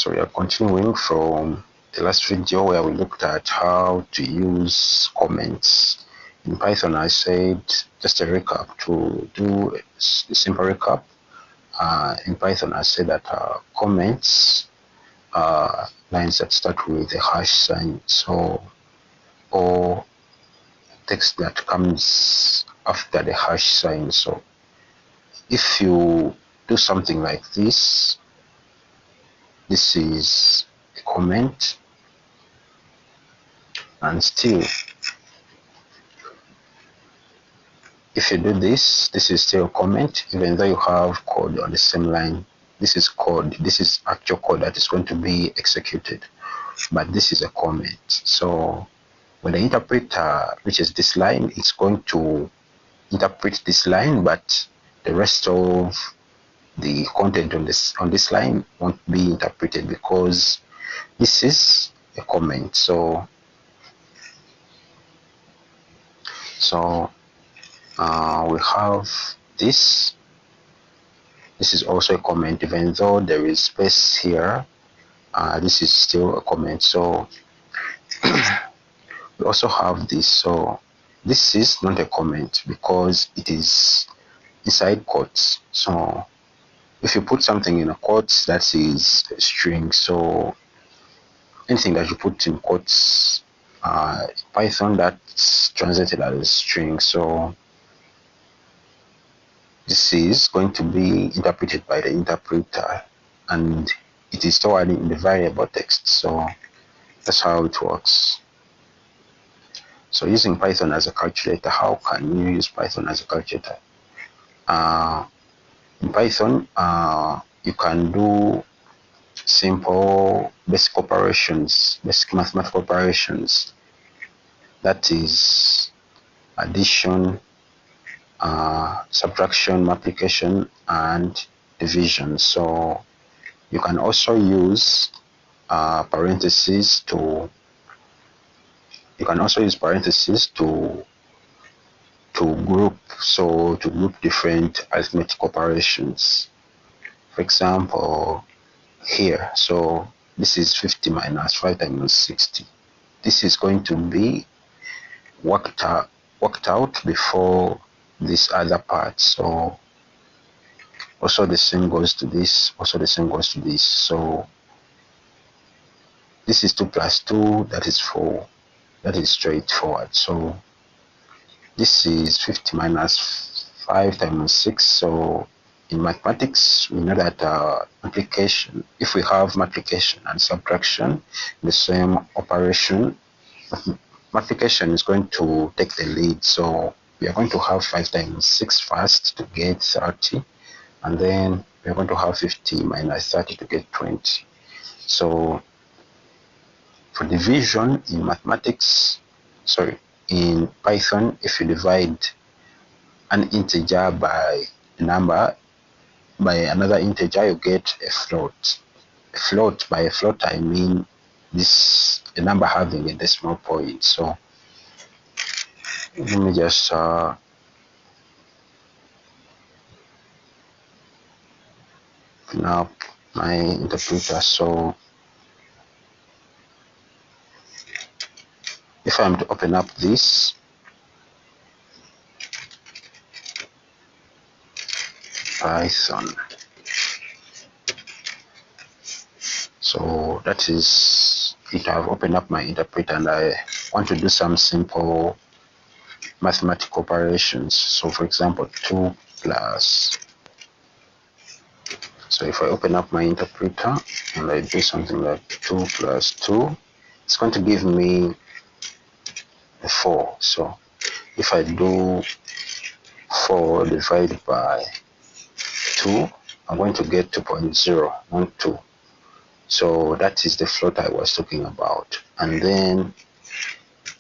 So we are continuing from the last video where we looked at how to use comments. In Python, I said, just a recap, to do a simple recap. In Python, I said that comments are lines that start with a hash sign, so or text that comes after the hash sign. So if you do something like this, this is a comment, and still, if you do this, this is still a comment, even though you have code on the same line. This is code, this is actual code that is going to be executed, but this is a comment. So when the interpreter reaches this line, it's going to interpret this line, but the rest of the content on this line won't be interpreted because this is a comment. So we have this. This is also a comment, even though there is space here. This is still a comment. So we also have this. So this is not a comment because it is inside quotes. So if you put something in a quotes, that is a string. So anything that you put in quotes, Python, that's translated as a string. So this is going to be interpreted by the interpreter, and it is stored in the variable text. So that's how it works. So using Python as a calculator, how can you use Python as a calculator? In Python, you can do simple basic operations, basic mathematical operations. That is addition, subtraction, multiplication, and division. So you can also use parentheses to group, so to group different arithmetic operations. For example, here, so this is 50 minus 5 times 60. This is going to be worked out before this other part. So also the same goes to this, also the same goes to this. So this is 2 plus 2, that is 4. That is straightforward. So this is 50 minus 5 times 6. So in mathematics, we know that multiplication, if we have multiplication and subtraction, the same operation, multiplication is going to take the lead. So we are going to have 5 times 6 first to get 30, and then we are going to have 50 minus 30 to get 20. So for division in in Python, if you divide an integer by a number by another integer, you get a float. By a float, I mean a number having a decimal point. So let me just open up my interpreter. So if I'm to open up this, Python, so that is it. I've opened up my interpreter and I want to do some simple mathematical operations. So for example, 2 plus, so if I open up my interpreter and I do something like 2 plus 2, it's going to give me a 4. So if I do 4 divided by 2, I'm going to get 2.012. So that is the float I was talking about. And then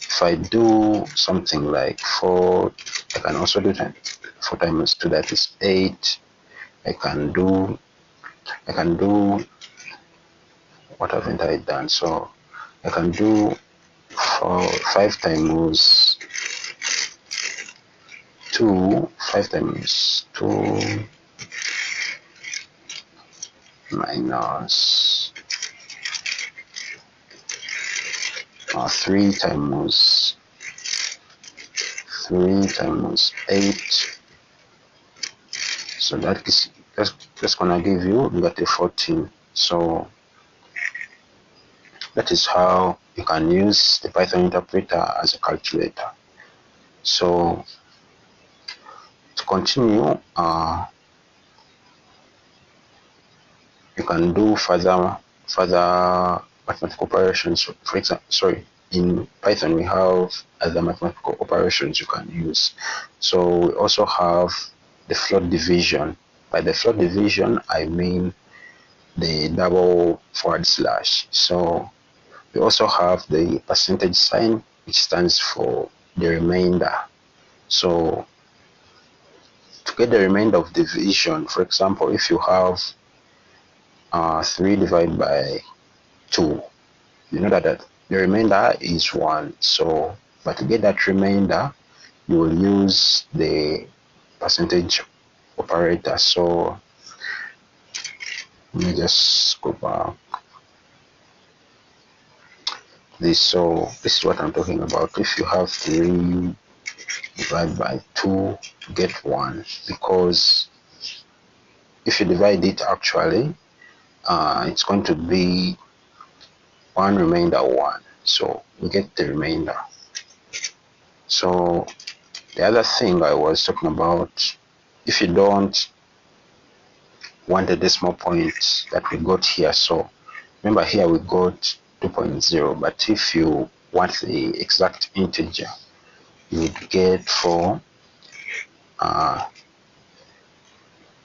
if I do something like 4, I can also do 4 times 2, that is 8. I can do, what haven't I done? So I can do 5 times 2, 5 times 2 minus 3 times 8. So that's gonna give you a 14. So that is how you can use the Python interpreter as a calculator. So to continue, you can do further mathematical operations. For example, in Python we have other mathematical operations you can use. So we also have the float division. By the float division, I mean the double forward slash. So we also have the percentage sign, which stands for the remainder. So to get the remainder of division, for example, if you have 3 divided by 2, you know that the remainder is 1. So, but to get that remainder, you will use the percentage operator. So let me just go back. So this is what I'm talking about. If you have 3 divided by 2, get 1, because if you divide it actually, it's going to be 1 remainder 1. So we get the remainder. So the other thing I was talking about, if you don't want the decimal point that we got here, so remember here we got 2.0, but if you want the exact integer, you would get for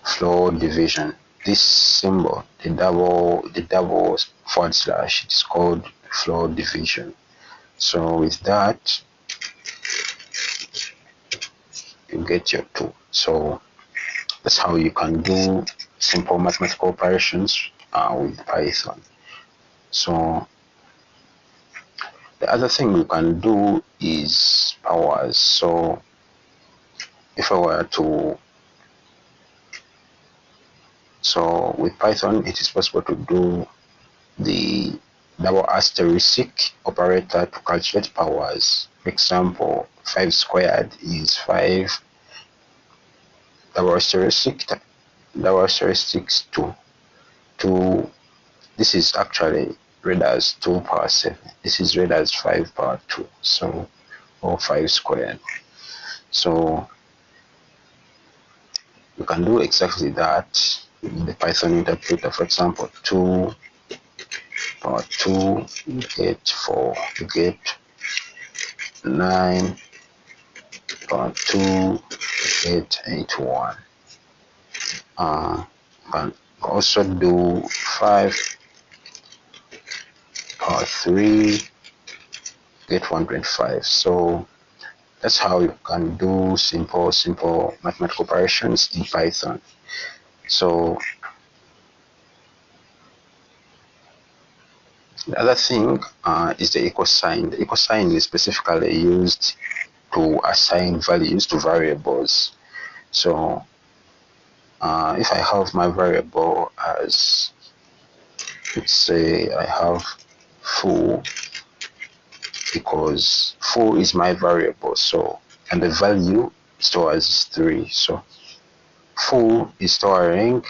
float division. This symbol, the double forward slash, it is called float division. So with that, you get your 2. So that's how you can do simple mathematical operations with Python. So the other thing we can do is powers. So if I were to, so with Python, it is possible to do the double asterisk operator to calculate powers. For example, 5 squared is 5 double asterisk 2. 2, this is actually read as 2 power 7. This is read as 5 power 2. So, or 5 squared. So you can do exactly that in the Python interpreter. For example, 2 power 2, you get 4. You get 9 power 2, you get 81. You can also do 5 power 3, get 125. So that's how you can do simple mathematical operations in Python. So the other thing is the equal sign. The equal sign is specifically used to assign values to variables. So if I have my variable as, let's say I have full, because full is my variable, so, and the value stored is 3. So full is storing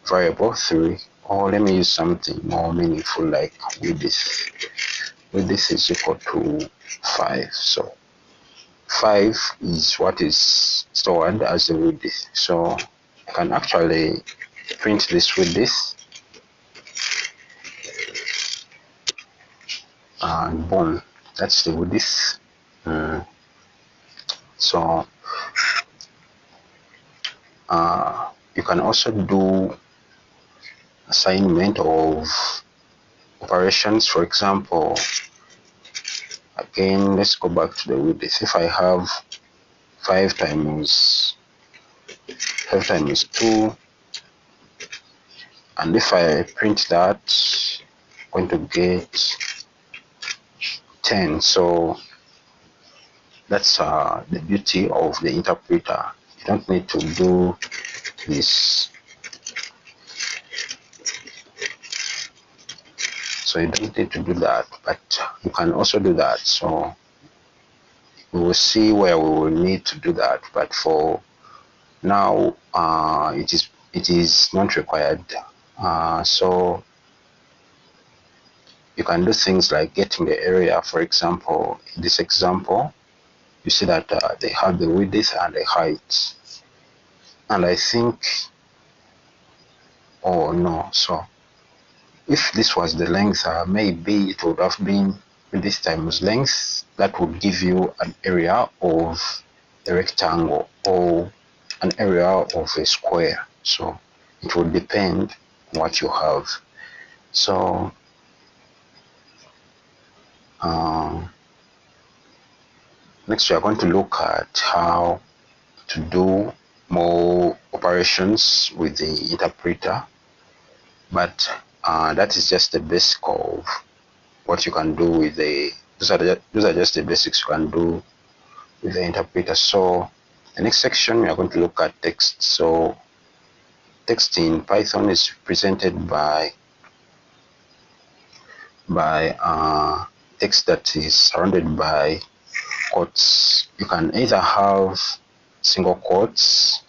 variable 3, or let me use something more meaningful like width. Width is equal to 5. So 5 is what is stored as the width. So I can actually print this width, and boom, that's the width. So you can also do assignment of operations. For example, again, let's go back to the width. If I have 5 times 2, and if I print that, I'm going to get 10. So that's the beauty of the interpreter. You don't need to do this. So you don't need to do that, but you can also do that. So we will see where we will need to do that, but for now it is not required. So you can do things like getting the area. For example, in this example, you see that they have the width and the height, and I think, oh no, so if this was the length, maybe it would have been this times length. That would give you an area of a rectangle or an area of a square. So it would depend on what you have. So next we are going to look at how to do more operations with the interpreter, but that is just the basic of what you can do with the those are just the basics you can do with the interpreter. So the next section we are going to look at text. So text in Python is presented by text that is surrounded by quotes. You can either have single quotes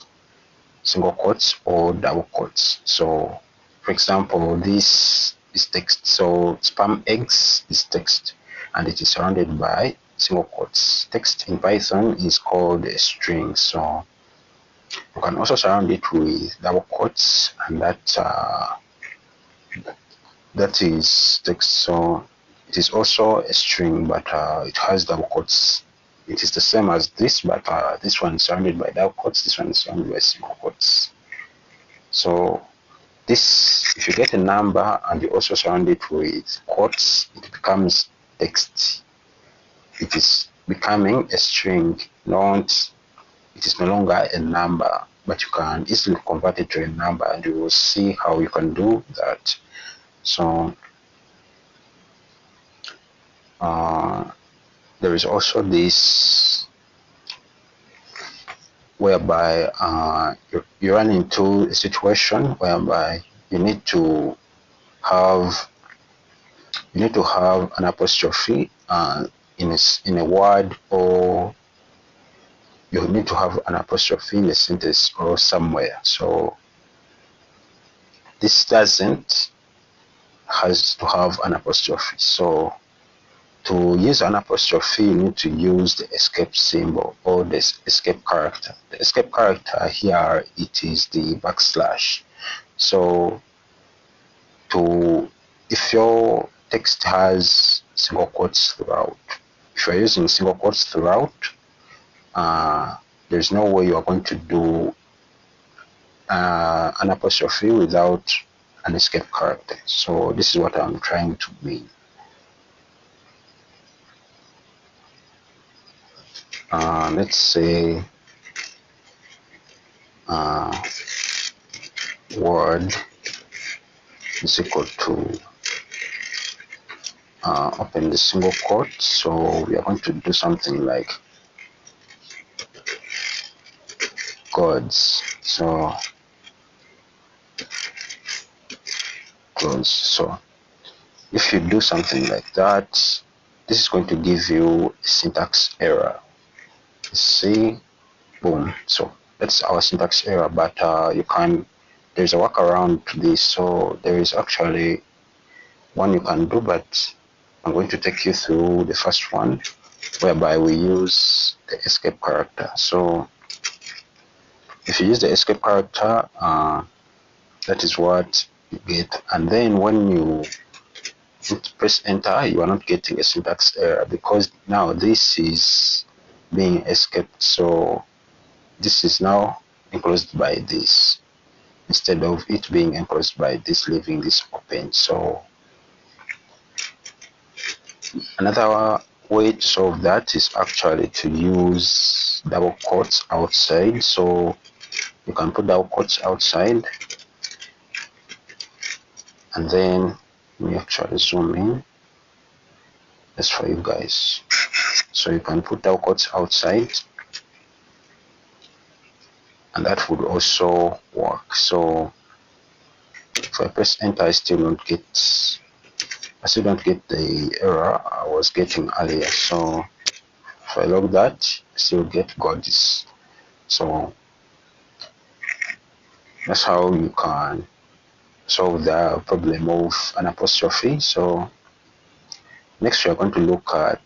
or double quotes. So for example, this is text. So spam eggs is text and it is surrounded by single quotes. Text in Python is called a string. So you can also surround it with double quotes, and that is text. So it is also a string, but it has double quotes. It is the same as this, but this one is surrounded by double quotes, this one is surrounded by single quotes. So this, if you get a number and you also surround it with quotes, it becomes text. It is becoming a string, it is no longer a number, but you can easily convert it to a number, and you will see how you can do that. So there is also this whereby you run into a situation whereby you need to have an apostrophe in a word, or you need to have an apostrophe in a sentence or somewhere. So this doesn't has to have an apostrophe. So to use an apostrophe, you need to use the escape symbol or the escape character. The escape character here, it is the backslash. So if your text has single quotes throughout, if you're using single quotes throughout, there's no way you are going to do an apostrophe without an escape character. So this is what I'm trying to mean. Let's say word is equal to open the single quote. So we are going to do something like gods. So close. So if you do something like that, this is going to give you a syntax error. See, boom. So that's our syntax error, but there's a workaround to this. So there is actually one you can do, but I'm going to take you through the first one, whereby we use the escape character. So if you use the escape character, that is what you get. And then when you press enter, you are not getting a syntax error, because now this is being escaped. So this is now enclosed by this, instead of it being enclosed by this, leaving this open. So another way to solve that is actually to use double quotes outside. So you can put double quotes outside, and then let me actually zoom in. That's for you guys. So you can put double quotes outside, and that would also work. So if I press enter, I still don't get I still don't get the error I was getting earlier. So if I log that, I still get goddess. So that's how you can solve the problem of an apostrophe. So next we are going to look at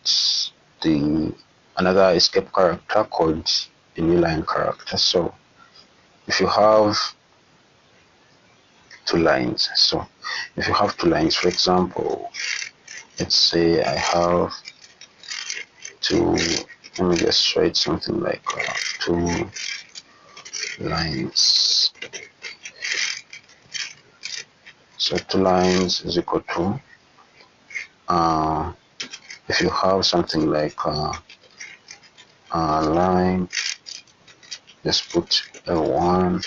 the another escape character called a new line character. So if you have two lines, so if you have two lines, for example, let's say I have two, let me just write something like two lines. So two lines is equal to, if you have something like a line, just put L1,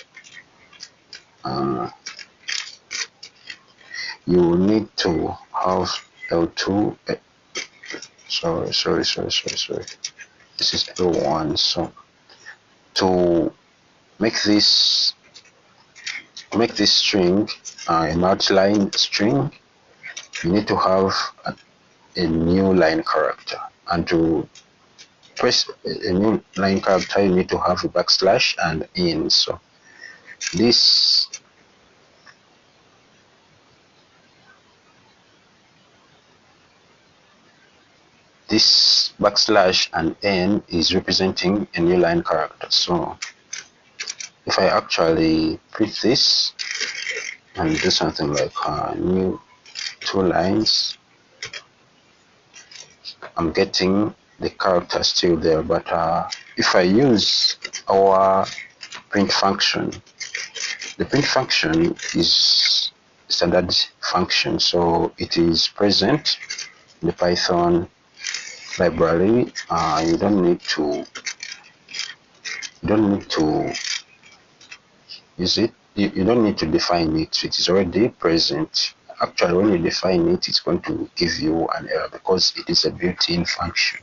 you need to have L2, sorry, this is L1. So to make this string a multi-line string, you need to have a new line character, and to press a new line character you need to have a backslash and in. So this backslash and n is representing a new line character. So if I actually print this and do something like new two lines, I'm getting the character still there. But if I use our print function, the print function is standard function, so it is present in the Python library. You don't need to use it. You don't need to define it. It is already present. Actually, when you define it, it's going to give you an error because it is a built-in function.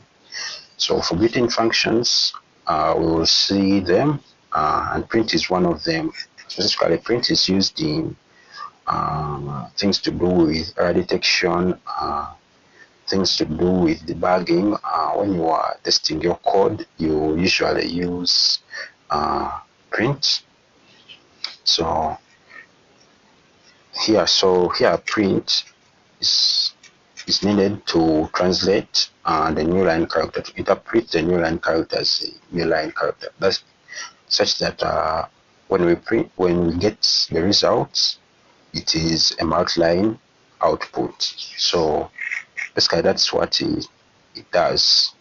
So for built-in functions, we will see them, and print is one of them. Specifically, print is used in things to do with error detection, things to do with debugging. When you are testing your code, you usually use print. So here print is needed to translate the new line character, to interpret the new line character as a new line character. That's such that when we get the results, it is a multi-line output. So basically that's what it does.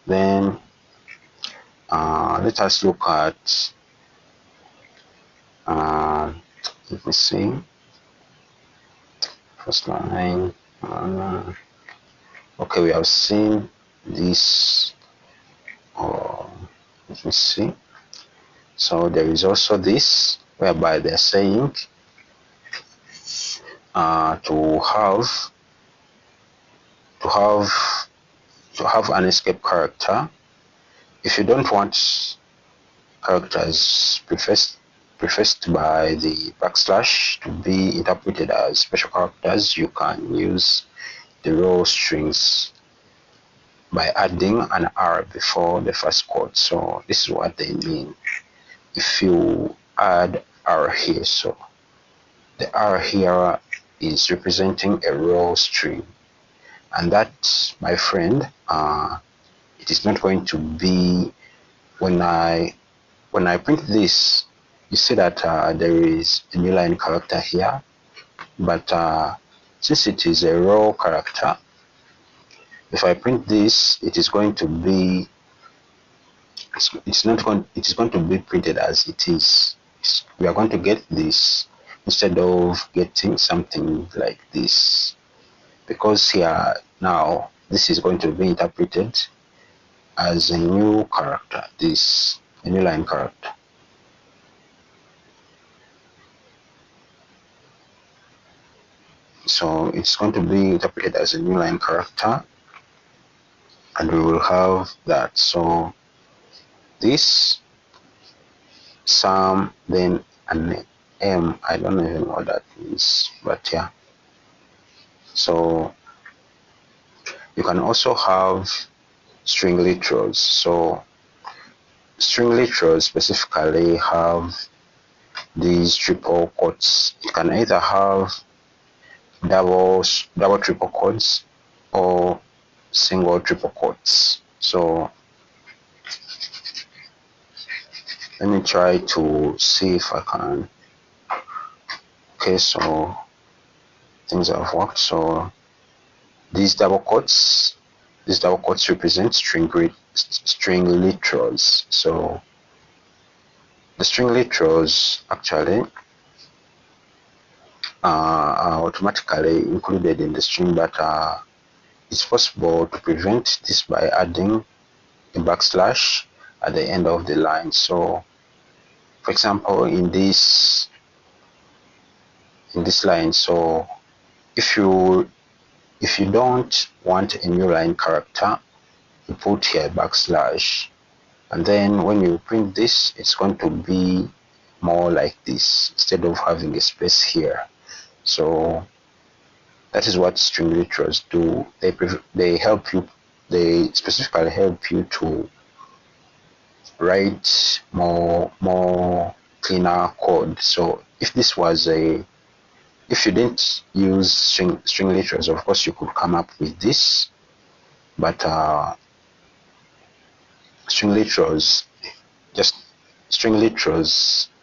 Then let us look at let me see, first line. Okay, we have seen this. Let me see. So there is also this, whereby they're saying to have an escape character. If you don't want characters prefaced by the backslash to be interpreted as special characters, you can use the raw strings by adding an R before the first quote. So this is what they mean. If you add R here, so the R here is representing a raw string, and that, my friend, it is not going to be, when I print this, you see that there is a new line character here, but since it is a raw character, if I print this, it is going to be, it is going to be printed as it is. We are going to get this instead of getting something like this, because here now this is going to be interpreted as a new character, a new line character. So it's going to be interpreted as a new line character, and we will have that. So this sum, then an M, I don't even know what that means, but yeah, So you can also have string literals. So string literals specifically have these triple quotes. You can either have double triple quotes or single triple quotes. So let me try to see if I can. Okay, so things have worked. So these double quotes represent string literals. So the string literals actually are automatically included in the string, but it's possible to prevent this by adding a backslash at the end of the line. So for example, in this line, so if you don't want a new line character, you put here a backslash, and then when you print this, it's going to be more like this instead of having a space here. So that is what string literals do. They help you. They specifically help you to write more cleaner code. So if this was if you didn't use string literals, of course you could come up with this, but string literals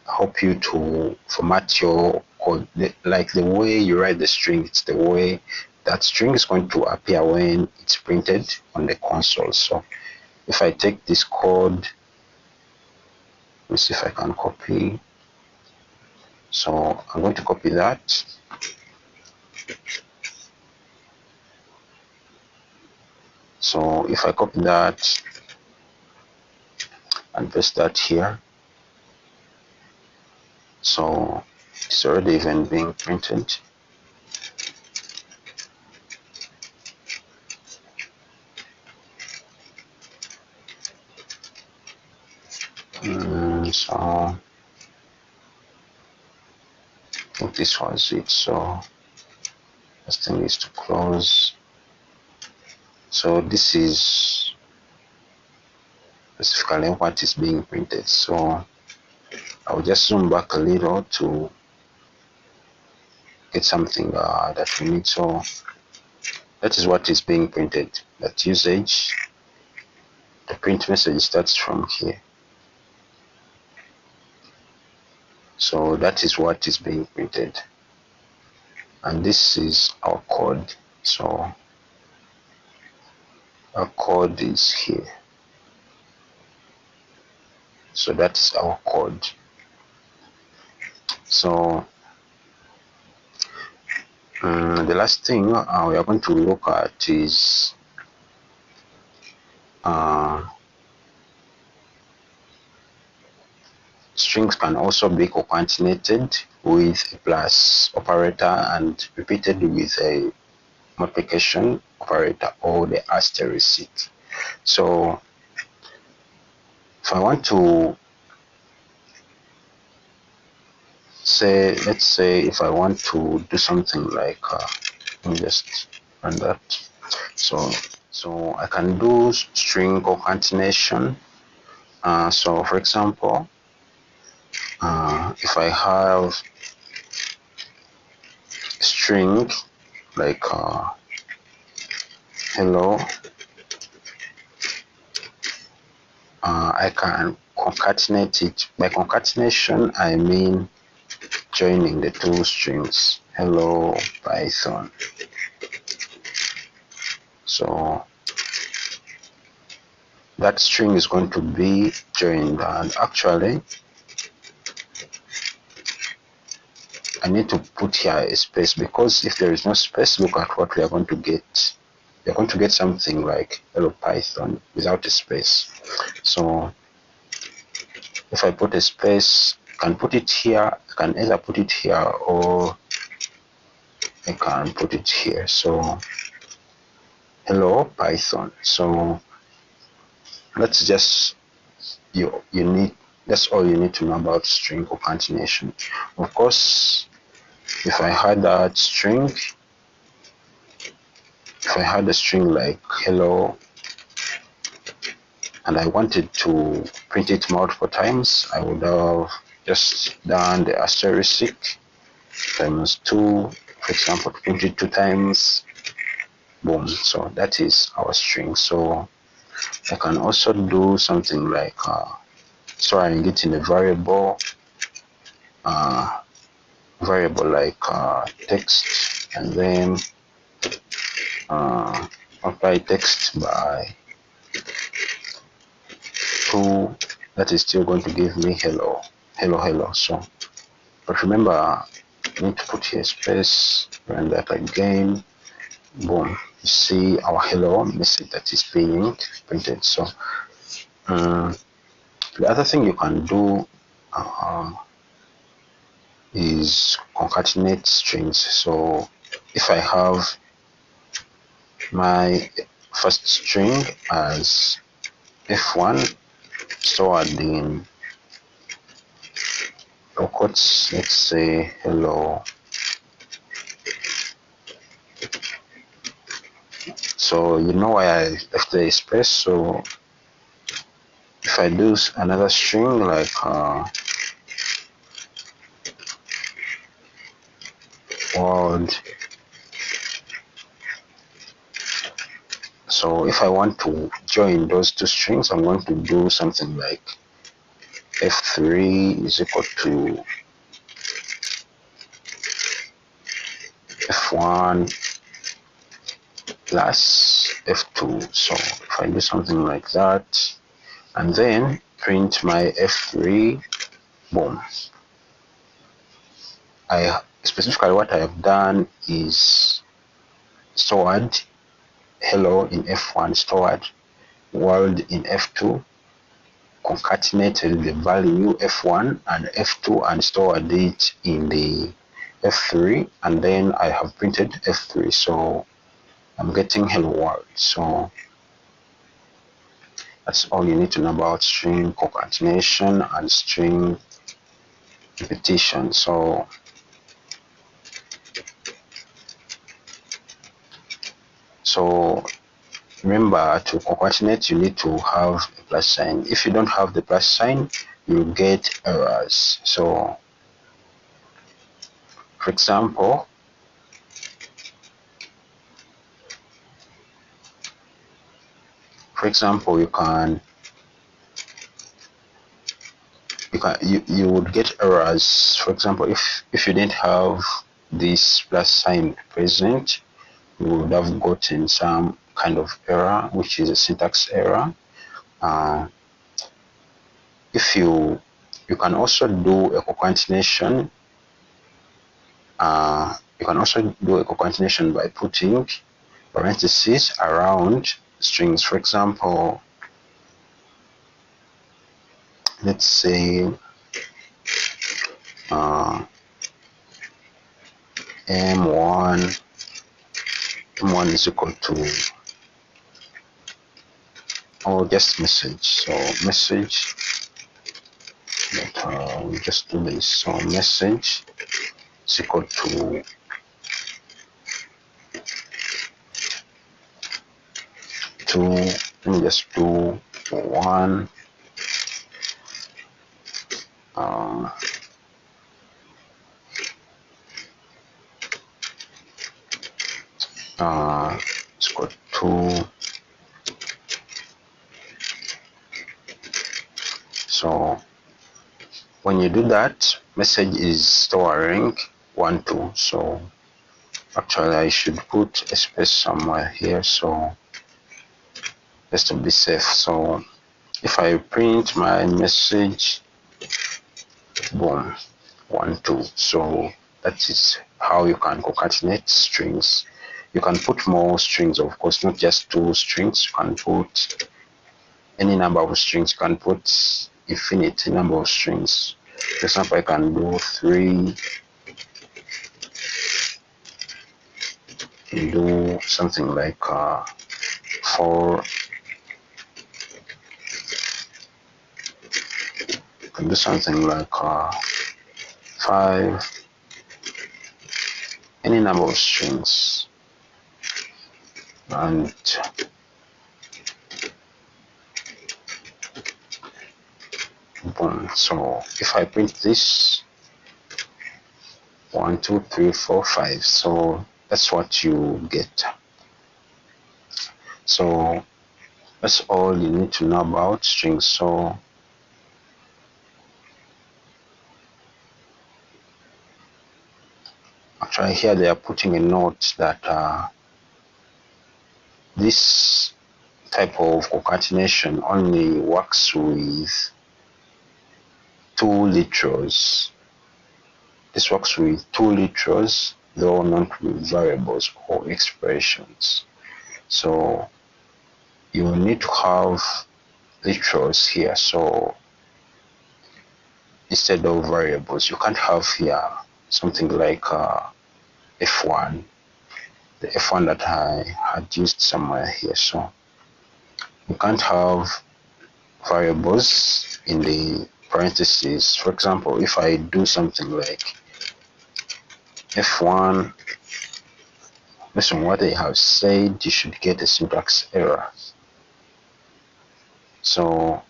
help you to format your code. Like the way you write the string, it's the way that string is going to appear when it's printed on the console. So if I take this code, let me see if I can copy. So I'm going to copy that. So if I copy that and paste that here, so it's already even being printed. So I think this was it. So this thing is to close. So this is specifically what is being printed. So I'll just zoom back a little to get something that we need. So that is what is being printed. That usage, the print message starts from here. So that is what is being printed, and this is our code. So our code is here. So that's our code. So the last thing we are going to look at is strings can also be concatenated with a plus operator and repeated with a multiplication operator or the asterisk. So if I want to say, let's say if I want to do something like let me just run that. So I can do string concatenation. So for example, if I have string like hello, I can concatenate it. By concatenation, I mean joining the two strings, hello Python. So that string is going to be joined, and actually I need to put here a space, because if there is no space, look at what we are going to get. We are going to get something like hello Python without a space. So if I put a space, I can put it here. I can either put it here or I can put it here. So hello Python. So that's just that's all you need to know about string concatenation. Of course, if I had that string if I had a string like hello and I wanted to print it multiple times, I would have just done the asterisk times 2, for example, to print it 2 times. Boom. So that is our string. So I can also do something like storing it in a variable like text, and then multiply text by 2. That is still going to give me hello. So, but remember, I need to put here space, run that again. Boom. You see our hello message that is being printed. So the other thing you can do is concatenate strings. So if I have my first string as f1 stored in quotes, let's say hello. So you know why I left the space. So if I do another string like world, so if I want to join those 2 strings, I'm going to do something like f3 is equal to f1 plus f2. So if I do something like that and then print my f3, boom. Specifically what I have done is stored hello in f1, stored world in f2, concatenated the value f1 and f2 and stored it in the f3, and then I have printed f3. So I'm getting hello world. So that's all you need to know about string concatenation and string repetition. So remember, to concatenate you need to have a plus sign. If you don't have the plus sign, you get errors. So for example, you would get errors. For example, if you didn't have this plus sign present, you would have gotten some kind of error, which is a syntax error. If you can also do a concatenation. You can also do a concatenation by putting parentheses around strings. For example, let's say m1 is equal to, or just message. So message, we just do this. So message is equal to let me just do 1 it's equal to, so when you do that, message is storing 1 2. So actually I should put a space somewhere here, so just to be safe. So if I print my message, boom, 1 2. So that is how you can concatenate strings. You can put more strings, of course, not just 2 strings. You can put any number of strings. You can put infinite number of strings. For example, I can do 3, do something like 4, you can do something like 5, any number of strings. and boom. So if I print this 1 2 3 4 5, so that's what you get. So that's all you need to know about strings. So actually here they are putting a note that this type of concatenation only works with two literals. This works with two literals, though not with variables or expressions. So you will need to have literals here. So instead of variables, you can't have here something like F1, the F1 that I had used somewhere here. So you can't have variables in the parentheses. For example, if I do something like F1, based on what they have said, you should get a syntax error. So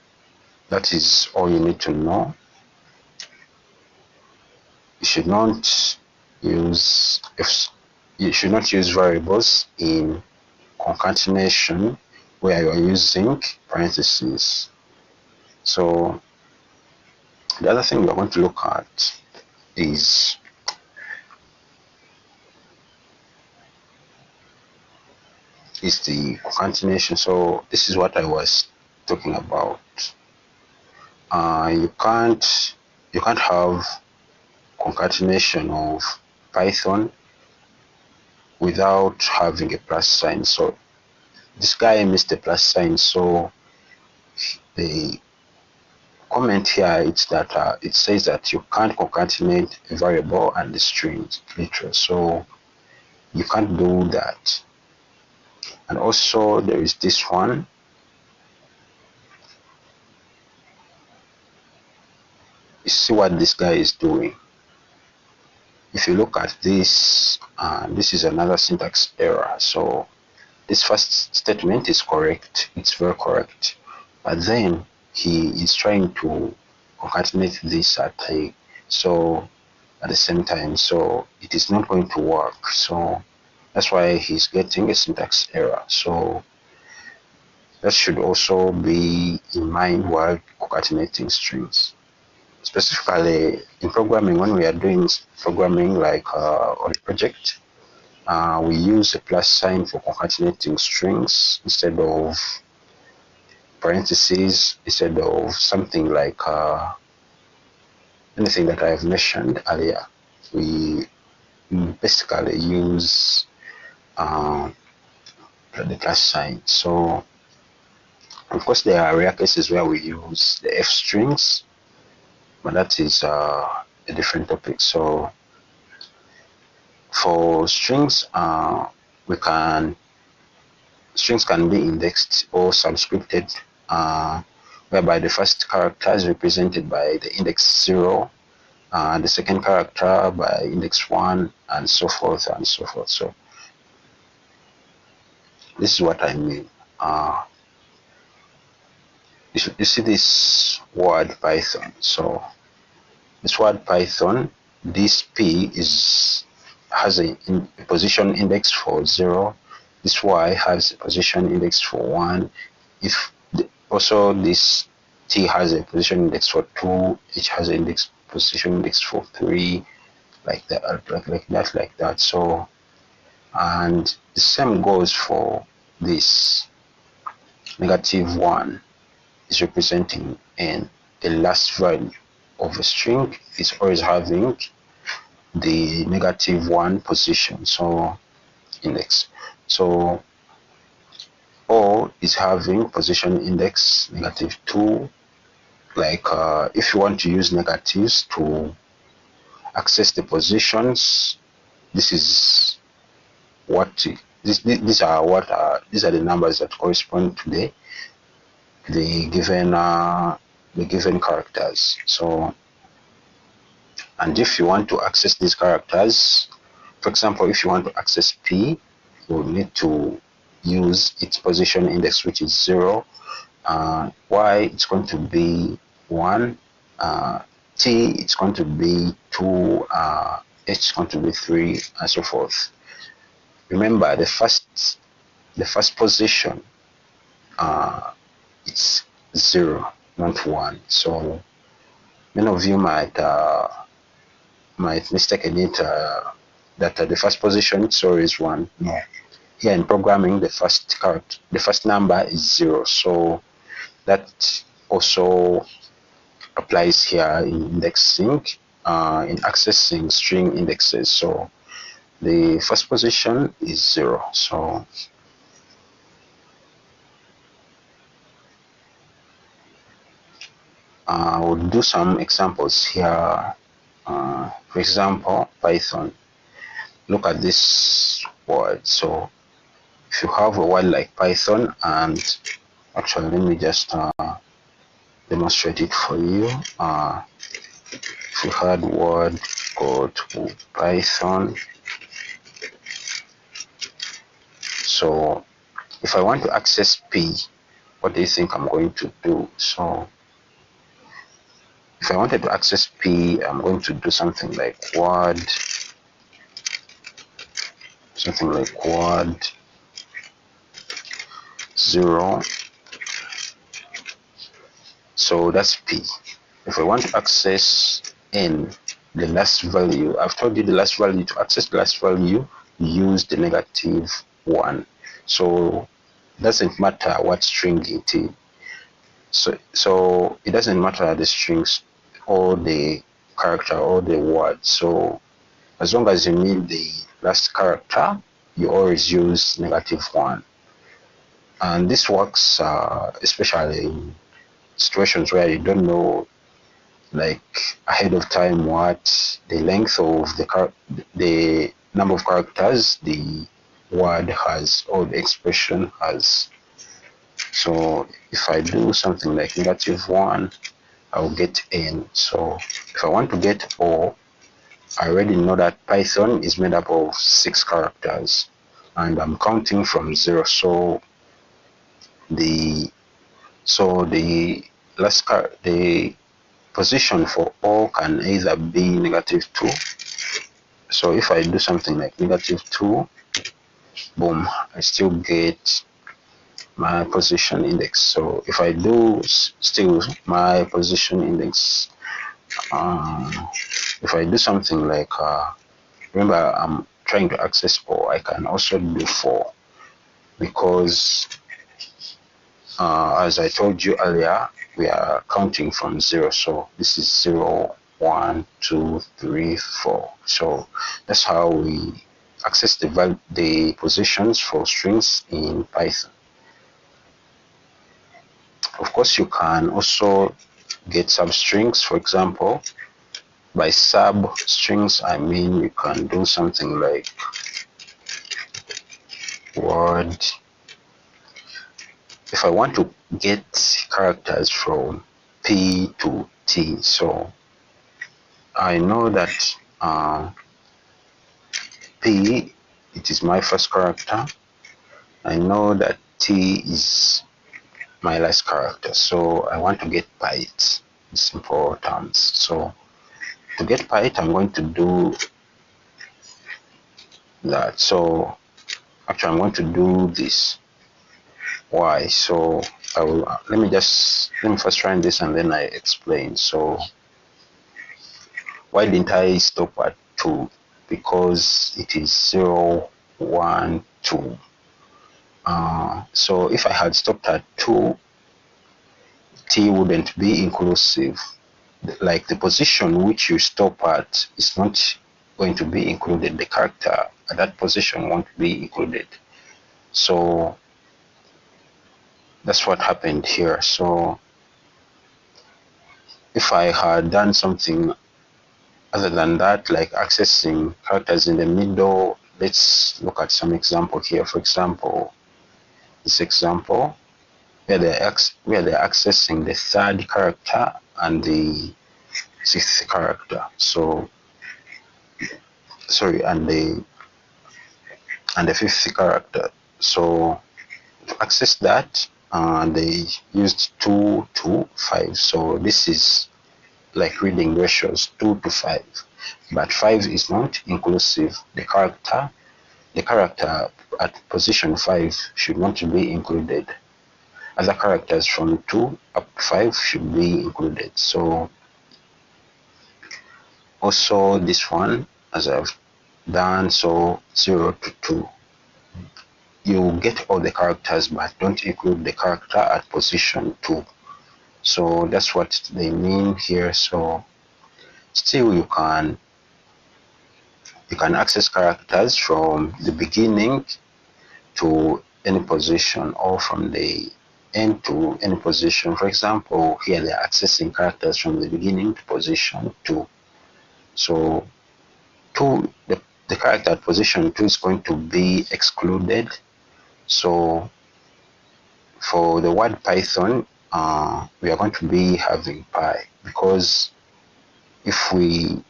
that is all you need to know. You should not use variables in concatenation where you are using parentheses. So the other thing we are going to look at is the concatenation. So this is what I was talking about. You can't have concatenation of Python without having a plus sign. So this guy missed the plus sign. So the comment here is that it says that you can't concatenate a variable and the string literal. So you can't do that. And also there is this one. You see what this guy is doing. If you look at this, this is another syntax error. So this first statement is correct, it's very correct, but then he is trying to concatenate this at the same time, so it is not going to work. So that's why he's getting a syntax error. So that should also be in mind while concatenating strings. Specifically in programming, when we are doing programming like on a project, we use a plus sign for concatenating strings instead of parentheses, instead of something like anything that I have mentioned earlier. We basically use the plus sign. So of course there are rare cases where we use the F strings, but that is a different topic. So for strings, strings can be indexed or subscripted, whereby the first character is represented by the index 0, the second character by index 1, and so forth and so forth. So this is what I mean. You see this word Python. So this word Python, this P has a position index for 0. This Y has a position index for 1. Also this T has a position index for 2. H has an position index for 3, like that. So, and the same goes for this -1 is representing n. The last value of a string is always having the -1 position, so index. So O is having position index -2. Like if you want to use negatives to access the positions, these are the numbers that correspond to the given characters. So, and if you want to access these characters, for example, if you want to access P, you will need to use its position index, which is 0. Y, it's going to be 1. T, it's going to be 2. H is going to be 3, and so forth. Remember, the first position, it's 0, not 1. So many of you might mistaken it that the first position, sorry, is 1. No. Here in programming, the first number is 0. So that also applies here in indexing, in accessing string indexes. So the first position is 0. So we'll do some examples here. For example, Python. Look at this word. So if you have a word like Python, and actually let me just demonstrate it for you. If you had word, go to Python. So if I want to access P, what do you think I'm going to do? So if I wanted to access P, I'm going to do something like word, something like word 0. So that's P. If I want to access N, the last value, I've told you the last value, to access the last value, use the -1. So it doesn't matter what string it is. So it doesn't matter the strings or the character or the word. So as long as you need the last character, you always use -1. And this works especially in situations where you don't know, like ahead of time, what the length of the number of characters the word has or the expression has. So if I do something like -1, I'll get N. So if I want to get O, I already know that Python is made up of 6 characters, and I'm counting from 0. So the the position for O can either be -2. So if I do something like -2, boom, I still get my position index. So if I do still my position index, if I do something like remember I'm trying to access 4, I can also do 4, because as I told you earlier, we are counting from 0. So this is 0, 1, 2, 3, 4. So that's how we access the positions for strings in Python. Of course, you can also get substrings. For example, by substrings, I mean you can do something like word. If I want to get characters from P to T, so I know that P, it is my first character. I know that T is my last character. So I want to get byte in simple terms. So to get byte, I'm going to do that. So actually, I'm going to do this. Why? So I will let me first try this and then I explain. So why didn't I stop at 2? Because it is 0, 1, 2. So if I had stopped at 2, T wouldn't be inclusive. Like the position which you stop at is not going to be included. The character at that position won't be included. So that's what happened here. So if I had done something other than that, like accessing characters in the middle, let's look at some example here. For example, this example where they're accessing the 3rd character and the 6th character. So sorry, and the 5th character. So to access that, they used 2 to 5. So this is like reading ratios 2 to 5, but 5 is not inclusive. The character at position 5 should not be included. Other characters from 2 up to 5 should be included. So also this one, as I've done, so 0 to 2. You get all the characters, but don't include the character at position 2. So that's what they mean here. So still you can access characters from the beginning to any position, or from the end to any position. For example, here they are accessing characters from the beginning to position 2. So the character at position 2 is going to be excluded. So for the word Python, we are going to be having pi, because if we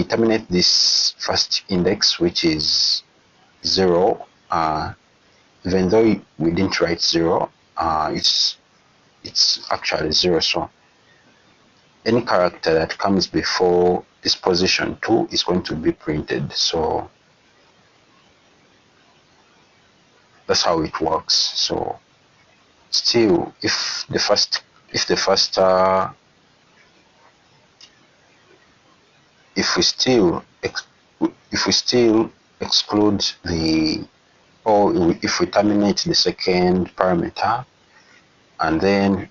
terminate this first index, which is 0, even though we didn't write 0, it's actually 0. So any character that comes before this position 2 is going to be printed. So that's how it works. So still, if we still exclude the, or if we terminate the second parameter and then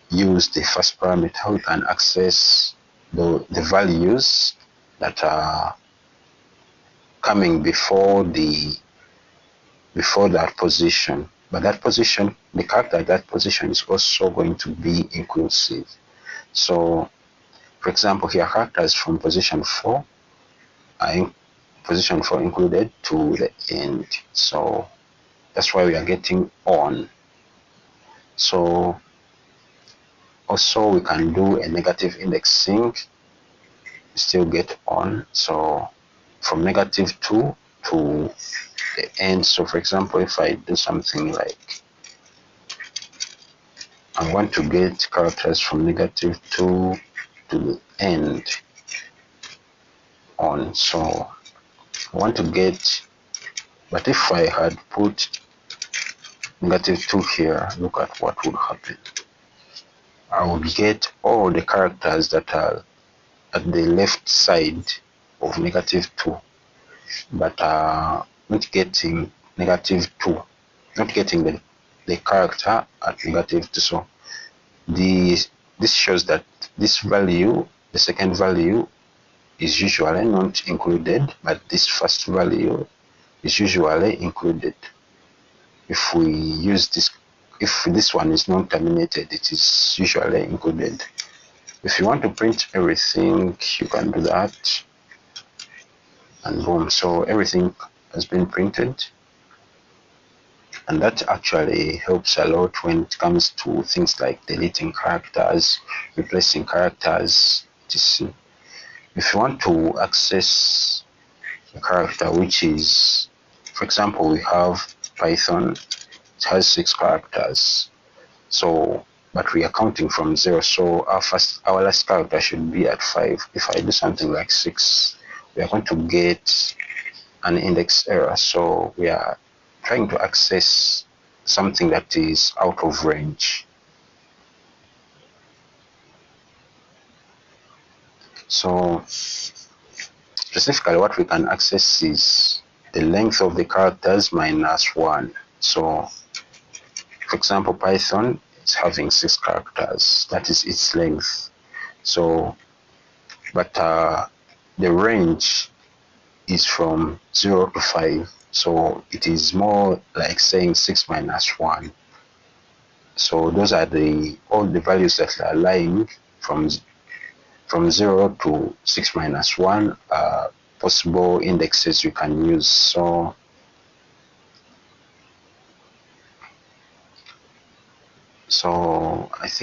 use the first parameter, we can access the values that are coming before that position. But that position, the character at that position is also going to be inclusive. So for example, here characters from position 4 are in position 4 included to the end. So that's why we are getting on. So also we can do a negative indexing, still get on. So from -2 to the end. So for example, if I do something like, I want to get characters from -2 to the end on. So I want to get, but if I had put -2 here, look at what would happen. I would get all the characters that are at the left side of -2, but not getting -2, not getting the character at -2. So this shows that this value, the second value, is usually not included, but this first value is usually included. If we use this, if this one is not terminated, it is usually included. If you want to print everything, you can do that, and boom, so everything has been printed. And that actually helps a lot when it comes to things like deleting characters, replacing characters, etc. If you want to access a character which is, for example, we have Python, it has 6 characters. So, but we are counting from 0, so our last character should be at 5. If I do something like 6, we are going to get an index error. So we are trying to access something that is out of range. So specifically what we can access is the length of the characters -1. So for example, Python is having 6 characters, that is its length. So but the range is from 0 to 5, so it is more like saying 6 minus 1. So those are all the values that are lying from 0 to 6 minus 1 possible indexes you can use. So I think